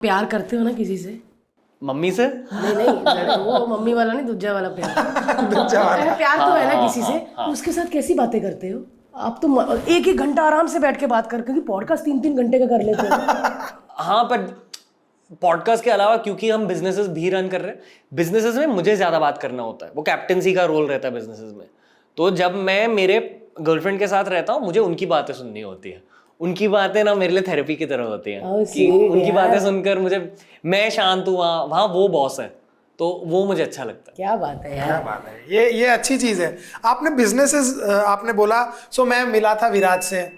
प्यार करते हो ना किसी से? मम्मी से? नहीं वो मम्मी वाला नहीं, दूजा वाला प्यार। दूजा वाला प्यार तो है ना किसी से, तो उसके साथ कैसी बातें करते हो आप? तो एक एक घंटा आराम से बैठ के बात कर, क्योंकि पॉडकास्ट 3-3 घंटे का कर लेते हो। हाँ, पर पॉडकास्ट के अलावा क्योंकि हम बिजनेसेस भी रन कर रहे हैं, बिजनेसेस में मुझे ज्यादा बात करना होता है, वो कैप्टेंसी का रोल रहता है बिजनेसेस में। तो जब मैं मेरे गर्लफ्रेंड के साथ रहता हूँ, मुझे उनकी बातें सुननी होती है। उनकी बातें ना मेरे लिए थेरेपी की तरह होती हैं कि उनकी बातें सुनकर मैं शांत हूँ, वहाँ वो बॉस है, तो वो मुझे अच्छा लगता है। क्या बात है यार, क्या बात है, ये अच्छी चीज़ है। आपने बिजनेसेस आपने बोला, सो मैं मिला था विराज से,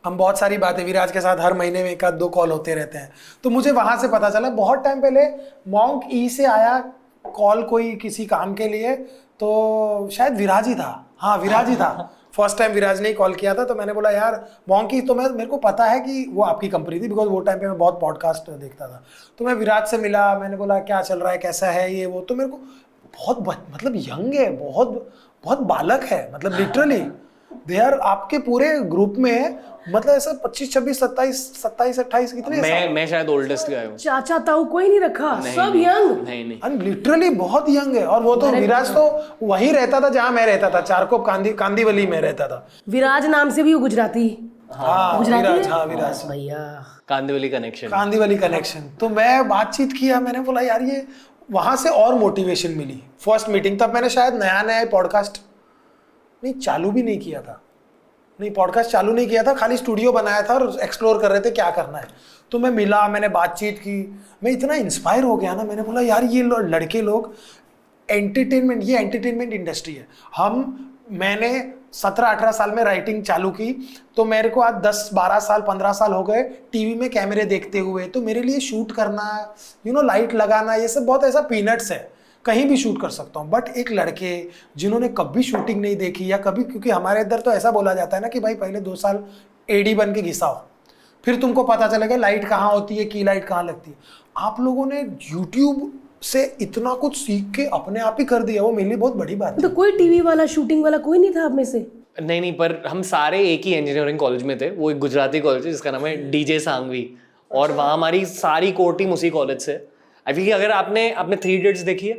हम बहुत सारी बातें विराज के साथ हर महीने में 1-2 कॉल होते रहते हैं। तो मुझे वहाँ से पता चला, बहुत टाइम पहले मॉन्क ई से आया कॉल कोई किसी काम के लिए, तो शायद विराज ही था। हाँ, विराज ही था। फर्स्ट टाइम विराज ने ही कॉल किया था। तो मैंने बोला यार मॉन्की, तो मेरे को पता है कि वो आपकी कंपनी थी, बिकॉज वो टाइम पे मैं बहुत पॉडकास्ट देखता था। तो मैं विराज से मिला, मैंने बोला क्या चल रहा है, कैसा है ये वो। तो मेरे को बहुत मतलब यंग है, बहुत बालक है, मतलब लिटरली दे आर आपके पूरे ग्रुप में, मतलब ऐसा 25, 26, 27, 28 कितने? मैं शायद ओल्डेस्ट गाय हूँ। चाचा ताऊ कोई नहीं रखा, सब यंग। नहीं लिटरली बहुत यंग है। और वो तो विराज तो वहीं रहता था जहाँ मैं रहता था, चारकोप कांदीवली में रहता था। विराज नाम से भी वो गुजराती। हाँ, गुजराती हाँ विराज भैया, कांदीवली कनेक्शन। तो मैं बातचीत किया, मैंने बोला यार ये, वहां से और मोटिवेशन मिली। फर्स्ट मीटिंग तब मैंने शायद नया पॉडकास्ट नहीं चालू भी नहीं किया था, पॉडकास्ट चालू नहीं किया था, खाली स्टूडियो बनाया था और एक्सप्लोर कर रहे थे क्या करना है। तो मैं मिला, मैंने बातचीत की, मैं इतना इंस्पायर हो गया ना, मैंने बोला यार ये लड़के लोग एंटरटेनमेंट, ये एंटरटेनमेंट इंडस्ट्री है। मैंने 17-18 साल में राइटिंग चालू की, तो मेरे को आज 10-12 साल 15 साल हो गए टीवी में कैमरे देखते हुए। तो मेरे लिए शूट करना, लाइट लगाना, ये सब बहुत ऐसा पीनट्स है, कहीं भी शूट कर सकता हूँ। बट एक लड़के जिन्होंने कभी शूटिंग नहीं देखी या कभी, क्योंकि हमारे इधर तो ऐसा बोला जाता है ना कि भाई पहले 2 साल एडी बन के घिसाओ, फिर तुमको पता चलेगा लाइट कहाँ होती है, की लाइट कहाँ लगती है। आप लोगों ने यूट्यूब से इतना कुछ सीख के अपने आप ही कर दिया, वो मेरे लिए बहुत बड़ी बात है। तो कोई टीवी वाला, शूटिंग वाला कोई नहीं था आप में से? नहीं, पर हम सारे एक ही इंजीनियरिंग कॉलेज में थे। वो एक गुजराती कॉलेज है जिसका नाम है डीजे सांगवी, और वहाँ हमारी सारी कोर टीम उसी कॉलेज से। आई थिंक अगर आपने 3 इडियट्स देखी है,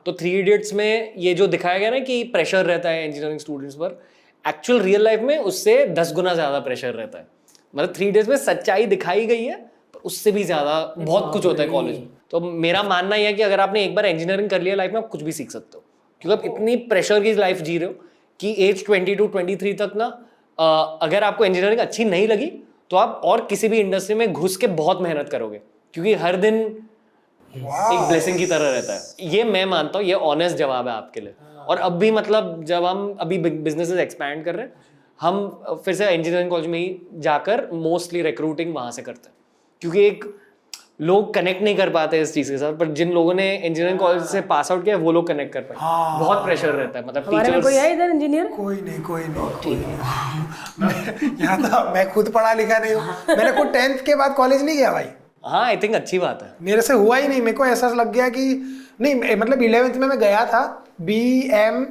तो 3 इडियट्स में ये जो दिखाया गया ना कि प्रेशर रहता है इंजीनियरिंग स्टूडेंट्स पर, एक्चुअल रियल लाइफ में उससे 10 गुना ज्यादा प्रेशर रहता है। मतलब 3 इडियट्स में सच्चाई दिखाई गई है, पर उससे भी ज्यादा बहुत कुछ होता है कॉलेज में। तो मेरा मानना यह है कि अगर आपने एक बार इंजीनियरिंग कर लिया लाइफ में, आप कुछ भी सीख सकते हो, क्योंकि आप इतनी प्रेशर की लाइफ जी रहे हो कि एज 22-23 तक ना, अगर आपको इंजीनियरिंग अच्छी नहीं लगी तो आप और किसी भी इंडस्ट्री में घुस के बहुत मेहनत करोगे, क्योंकि हर दिन एक ब्लेसिंग की तरह रहता है। ये मैं मानता हूँ, ये ऑनेस्ट जवाब है आपके लिए। और अब भी मतलब जब हम अभी बिजनेसेस एक्सपैंड कर रहे हैं, हम फिर से इंजीनियरिंग कॉलेज में ही जाकर मोस्टली रिक्रूटिंग वहां से करते हैं, क्योंकि एक लोग कनेक्ट नहीं कर पाते इस चीज के साथ, पर जिन लोगों ने इंजीनियरिंग कॉलेज से पास आउट किया वो लोग कनेक्ट कर पाए। बहुत प्रेशर रहता है, मतलब हमारे में कोई है इधर इंजीनियर? कोई नहीं। यहाँ तो मैं खुद पढ़ा लिखा नहीं हूँ, मैंने खुद 10th के बाद कॉलेज नहीं गया भाई। हाँ, आई थिंक अच्छी बात है। मेरे से हुआ ही नहीं, मेरे को ऐसा लग गया कि नहीं, मतलब 11th में मैं गया था BMM,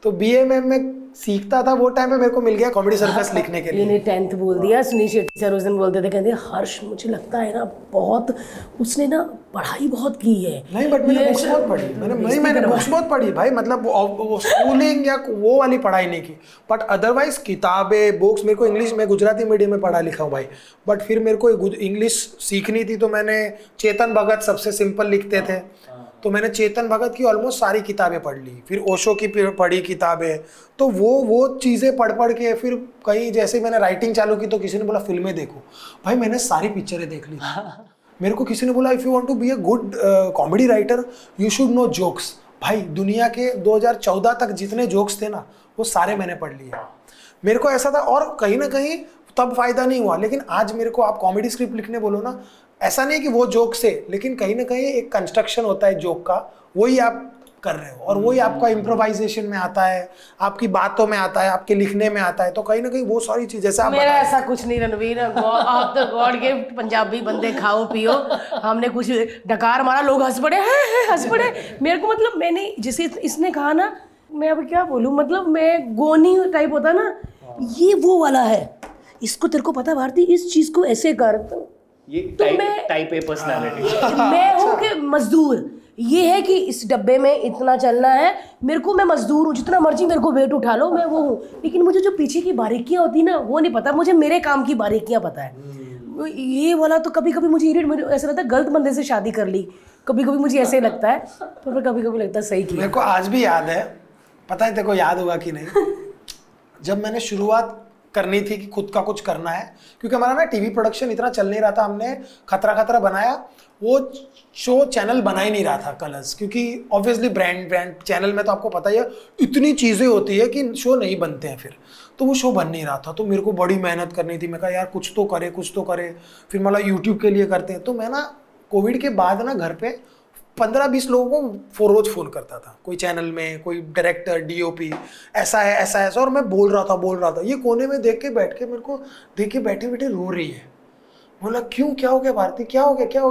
तो BMM में सीखता था। वो टाइम पे मेरे को मिल गया कॉमेडी सर्कस लिखने के लिए। 10th बोल दिया। सुनील शेट्टी सर उस दिन बोलते थे, कहते हर्ष मुझे लगता है ना बहुत, उसने ना पढ़ाई बहुत की है। नहीं, बट मैंने बुक्स बहुत पढ़ी, मैंने बुक्स बहुत पढ़ी भाई, मतलब वो स्कूलिंग या वो वाली पढ़ाई नहीं की, बट अदरवाइज किताबें, बुक्स। मेरे को इंग्लिश, मैं गुजराती मीडियम में पढ़ा लिखा हूँ भाई, बट फिर मेरे को इंग्लिश सीखनी थी, तो मैंने चेतन भगत सबसे सिंपल लिखते थे, तो मैंने चेतन भगत की ऑलमोस्ट सारी किताबें पढ़ ली, फिर ओशो की पढ़ी किताबें। तो वो चीज़ें पढ़ के फिर कहीं जैसे मैंने राइटिंग चालू की, तो किसी ने बोला फिल्में देखो, भाई मैंने सारी पिक्चरें देख ली। मेरे को किसी ने बोला if you want to be a good comedy writer you should know jokes. भाई दुनिया के 2014 तक जितने जोक्स थे ना, वो सारे मैंने पढ़ लिए। मेरे को ऐसा था, और कहीं ना कहीं तब फायदा नहीं हुआ, लेकिन आज मेरे को आप कॉमेडी स्क्रिप्ट लिखने बोलो ना, ऐसा नहीं कि वो जोक से, लेकिन कहीं ना कहीं एक कंस्ट्रक्शन होता है जोक का, वही आप कर रहे हो, और वही आपका इम्प्रोवाइजेशन में आता है, आपकी बातों में आता है, आपके लिखने में आता है। तो कहीं ना कहीं वो सारी चीज, जैसे आप मेरा ऐसा कुछ नहीं रणवीर, आप तो गॉड गिफ्ट पंजाबी बंदे, खाओ पियो। हमने कुछ डकार मारा, लोग हंस पड़े, हंस पड़े। मेरे को मतलब मैंने जैसे इसने कहा ना, मैं अब क्या बोलूँ, मतलब मैं गोनी टाइप होता ना, ये वो वाला है। इसको तेरे को पता भारती, इस चीज को ऐसे कर, तो ये तो टाइप ए पर्सनालिटी। मैं हूँ कि मजदूर, ये है कि इस डब्बे में इतना चलना है मेरे को, मैं मजदूर हूँ, जितना मर्जी मेरे को वेट उठा लो, मैं वो हूँ। लेकिन मुझे जो पीछे की बारीकियाँ होती ना वो नहीं पता, मुझे मेरे काम की बारीकियाँ पता है। ये वाला तो कभी कभी मुझे ऐसा लगता है गलत बंदे से शादी कर ली, कभी कभी मुझे ऐसे लगता है, पर कभी कभी लगता है सही किया। मेरे को आज भी याद है, पता है तेरे को याद होगा कि नहीं, जब मैंने शुरुआत करनी थी कि खुद का कुछ करना है, क्योंकि हमारा ना टीवी प्रोडक्शन इतना चल नहीं रहा था, हमने खतरा खतरा बनाया, वो शो चैनल बना ही नहीं रहा था कलर्स, क्योंकि ऑब्वियसली ब्रांड चैनल में तो आपको पता ही है इतनी चीज़ें होती है कि शो नहीं बनते हैं फिर, तो वो शो बन नहीं रहा था। तो मेरे को बड़ी मेहनत करनी थी, मैं कहा यार कुछ तो करे, फिर मतलब यूट्यूब के लिए करते हैं। तो मैं ना कोविड के बाद ना घर पे 15-20 लोगों को रोज फ़ोन करता था, कोई चैनल में, कोई डायरेक्टर, डीओपी, ऐसा है, और मैं बोल रहा था। ये कोने में देख के बैठ के, मेरे को देख के बैठे बैठे रो रही है। बोला क्यों, क्या हो गया भारती, क्या हो गया?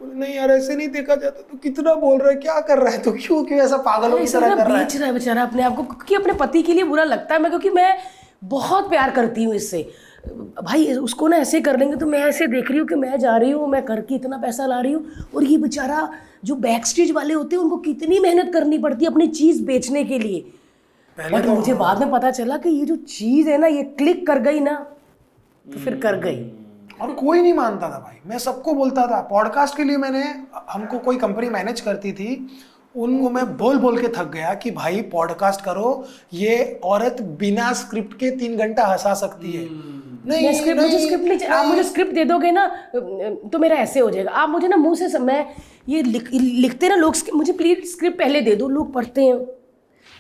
बोले नहीं यार ऐसे नहीं देखा जाता, तो कितना बोल रहा है, क्या कर रहा है, तो क्यों ऐसा पागलों की तरह कर रहा है? बेच रहा है बेचारा अपने आप को, क्योंकि अपने पति के लिए बुरा लगता है। क्योंकि मैं बहुत प्यार करती हूँ इससे, भाई उसको ना ऐसे कर लेंगे, तो मैं ऐसे देख रही हूँ कि मैं जा रही हूँ, मैं करके इतना पैसा ला रही हूँ, और ये बेचारा जो बैक स्टेज वाले होते हैं उनको कितनी मेहनत करनी पड़ती है अपनी चीज़ बेचने के लिए। बट तो मुझे बाद में पता चला कि ये जो चीज़ है ना, ये क्लिक कर गई ना तो फिर कर गई। और कोई नहीं मानता था भाई, मैं सबको बोलता था। पॉडकास्ट के लिए हमको कोई कंपनी मैनेज करती थी, उनको मैं बोल के थक गया कि भाई पॉडकास्ट करो, ये औरत बिना स्क्रिप्ट के 3 घंटा हंसा सकती है। मुझे स्क्रिप्ट नहीं, आप मुझे स्क्रिप्ट दे दोगे ना तो मेरा ऐसे हो जाएगा। आप मुझे ना मुंह से, मैं ये लिखते ना लोग, मुझे प्लीज स्क्रिप्ट पहले दे दो, लोग पढ़ते हैं,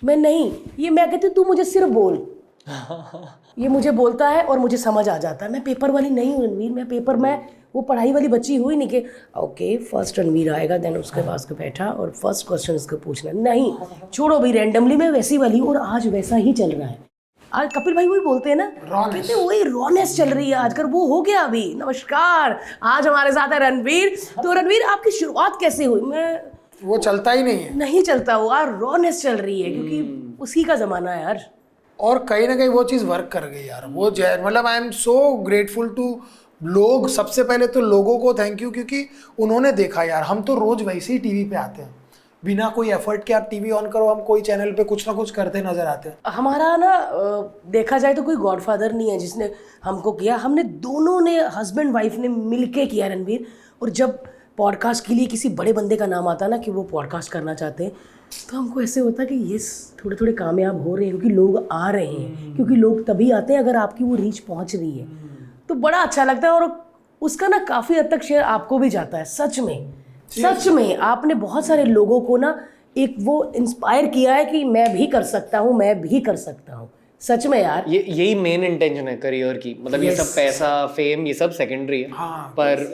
मैं नहीं, ये मैं कहती हूँ तू मुझे सिर्फ बोल। ये मुझे बोलता है और मुझे समझ आ जाता है। मैं पेपर वाली नहीं हूँ रणवीर, मैं वो पढ़ाई वाली बच्ची हुई नहीं कि ओके फर्स्ट रणवीर आएगा, देन उसके पास के बैठा और फर्स्ट क्वेश्चन उसको पूछना, नहीं, छोड़ो भाई, रैंडमली मैं वैसी वाली हूँ, और आज वैसा ही चल रहा है। आज कपिल भाई वही बोलते हैं ना, कहते हैं वही रॉनेस चल रही है आजकल, वो हो गया अभी। नमस्कार, आज हमारे साथ है रणवीर। तो रणवीर आपकी शुरुआत कैसे हुई? वो चलता ही नहीं चलता हुआ, रॉनेस चल रही है, क्योंकि उसी का जमाना है यार। और कहीं ना कहीं वो चीज़ वर्क कर गई यार। वो मतलब I am so grateful to लोग, सबसे पहले तो लोगों को थैंक यू, क्योंकि उन्होंने देखा यार, हम तो रोज वैसे ही टीवी पे आते हैं, बिना कोई एफर्ट के। आप टीवी ऑन करो, हम कोई चैनल पे कुछ ना कुछ करते नजर आते हैं। हमारा ना देखा जाए तो कोई गॉडफादर नहीं है जिसने हमको किया, हमने दोनों ने, हस्बैंड वाइफ ने मिलके किया रणवीर। और जब पॉडकास्ट के लिए किसी बड़े बंदे का नाम आता ना कि वो पॉडकास्ट करना चाहते हैं, तो हमको ऐसे होता कि ये थोड़े थोड़े कामयाब हो रहे हैं, क्योंकि लोग आ रहे हैं, क्योंकि लोग तभी आते हैं अगर आपकी वो रीच पहुंच रही है, तो बड़ा अच्छा लगता है। और उसका ना काफ़ी हद तक शेयर आपको भी जाता है। सच में आपने बहुत सारे लोगों को ना एक वो इंस्पायर किया है कि मैं भी कर सकता हूँ, सच में यार। यही मेन इंटेंशन है करियर की, मतलब ये सब पैसा, फेम, ये सब सेकेंडरी है। हाँ, पर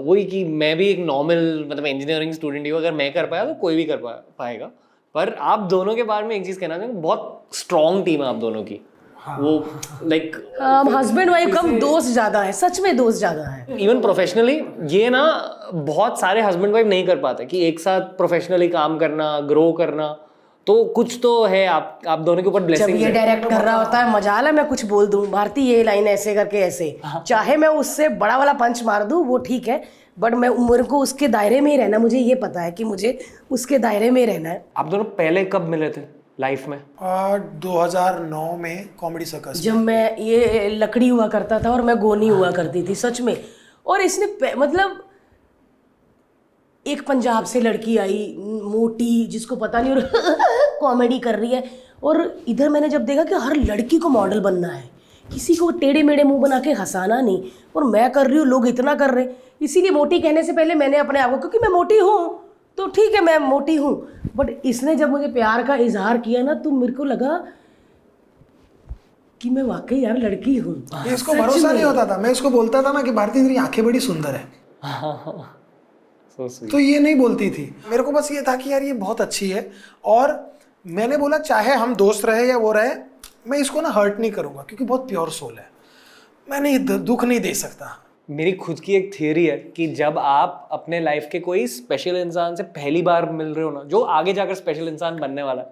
वही कि मैं भी एक नॉर्मल, मतलब इंजीनियरिंग स्टूडेंट ही हूँ, अगर मैं कर पाया तो कोई भी कर पाएगा। पर आप दोनों के बारे में एक चीज़ कहना चाहूँगा, बहुत स्ट्रॉन्ग टीम है आप दोनों की। वो लाइक हस्बैंड वाइफ कम, दोस्त ज़्यादा है, सच में दोस्त ज़्यादा है। इवन प्रोफेशनली ये ना बहुत सारे हस्बैंड वाइफ नहीं कर पाते कि एक साथ प्रोफेशनली काम करना, ग्रो करना, तो कुछ तो है आप दोनों के ऊपर ब्लेसिंग। जब ये डायरेक्ट कर रहा होता है, मजाल है मैं कुछ बोल दूं, भारती ये लाइन ऐसे करके ऐसे, चाहे मैं उससे बड़ा वाला पंच मार दूं वो ठीक है, बट मेरे को उसके दायरे में ही रहना, मुझे ये पता है कि मुझे उसके दायरे में रहना है। आप दोनों पहले कब मिले थे लाइफ में? 2009 में कॉमेडी सर्कस, जब मैं ये लकड़ी हुआ करता था और मैं गोनी हुआ करती थी, सच में। और इसने मतलब एक पंजाब से लड़की आई, मोटी, जिसको पता नहीं, और कॉमेडी कर रही है। और इधर मैंने जब देखा कि हर लड़की को मॉडल बनना है, किसी को टेढ़े मेढ़े मुंह बना के हंसाना नहीं, और मैं कर रही हूँ, लोग इतना कर रहे हैं। इसीलिए मोटी कहने से पहले मैंने अपने आप को, क्योंकि मैं मोटी हूँ तो ठीक है, मैं मोटी हूँ, बट इसने जब मुझे प्यार का इजहार किया ना, तो मेरे को लगा कि मैं वाकई यार लड़की हूँ। इसको भरोसा नहीं होता था। मैं इसको बोलता था ना कि भारती तेरी आंखें बड़ी सुंदर है, तो ये नहीं बोलती थी। मेरे को बस ये था कि यार ये बहुत अच्छी है, और मैंने बोला चाहे हम दोस्त रहे या वो रहे, मैं इसको ना हर्ट नहीं करूँगा, क्योंकि बहुत प्योर सोल है, मैं नहीं दुख नहीं दे सकता। मेरी खुद की एक थियरी है कि जब आप अपने लाइफ के कोई स्पेशल इंसान से पहली बार मिल रहे हो ना, जो आगे जाकर स्पेशल इंसान बनने वाला है,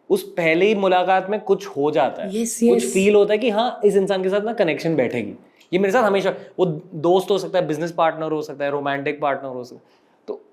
उस पहली मुलाकात में कुछ हो जाता है, कुछ फील होता है कि हाँ इस इंसान के साथ ना कनेक्शन बैठेगी, ये मेरे साथ हमेशा, वो दोस्त हो सकता है, बिजनेस पार्टनर हो सकता है, रोमांटिक पार्टनर हो सकता है, तो